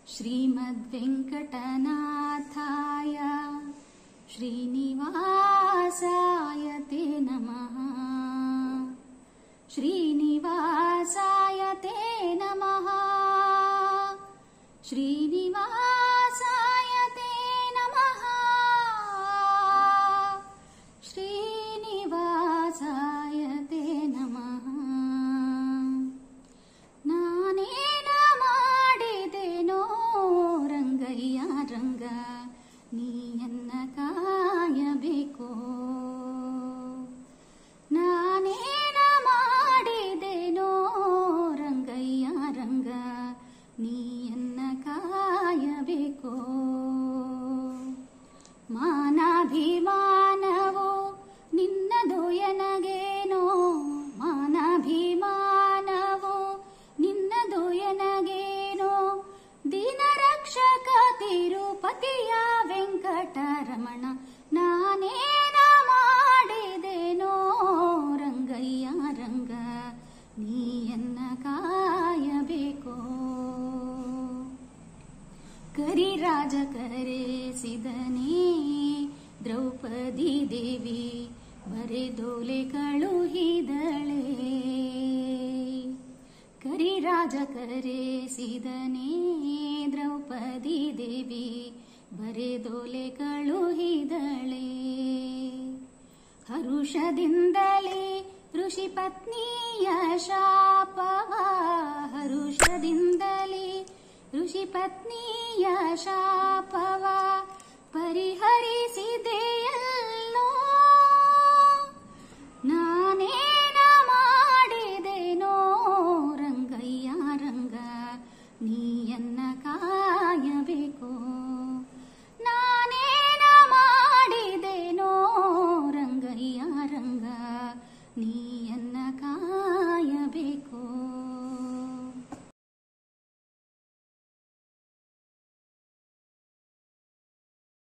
श्रीमद्वेङ्कटनाथाय श्रीनिवासाय ते नमः। श्रीनिवासाय ते नमः। श्रीनिवासाय ते नमः। श्रीनिवासाय ते नमः। ನಾನೇನ ಮಾಡಿದೆನೋ ರಂಗಯ್ಯ ರಂಗ, ನೀಯನ್ನ ಕಾಯಬೇಕೋ. ನಾನೇನ ಮಾಡಿದೆನೋ ರಂಗಯ್ಯ ರಂಗ, ನೀಯನ್ನ ಕಾಯಬೇಕೋ. ಮಾನಾಭಿಮಾನವೋ ನಿನ್ನದು ಎನಗೇನೋ, ಮಾನಾಭಿಮಾನವೋ ನಿನ್ನದು ಎನಗೇನೋ. ದೀನರಕ್ಷಕ ತಿರುಪತಿಯ ವೆಂಕಟರಮಣ, ನಾನೇನ ಮಾಡಿದೆನೋ ರಂಗಯ್ಯ ರಂಗ, ನೀಯನ್ನ ಕಾಯಬೇಕೋ. ಕರಿರಾಜ ಕರೆಸಿದನೇ ದ್ರೌಪದಿ ದೇವಿ, ಬರೆದೋಲೆ ಕಳುಹಿದಳೆ. ಕರಿರಾಜ ಕರೆಸಿದನೇ ದ್ರೌಪದಿ ದೇವಿ, ಬರೆದೋಲೆ ಕಳುಹಿದಳೆ. ಹರುಷದಿಂದಲೇ ಋಷಿ ಪತ್ನಿಯ ಶಾಪವ, ಹರುಷದಿಂದಲೇ ಋಷಿ ಪತ್ನಿಯ ಶಾಪವ ಪರಿಹರಿಸಿದೆ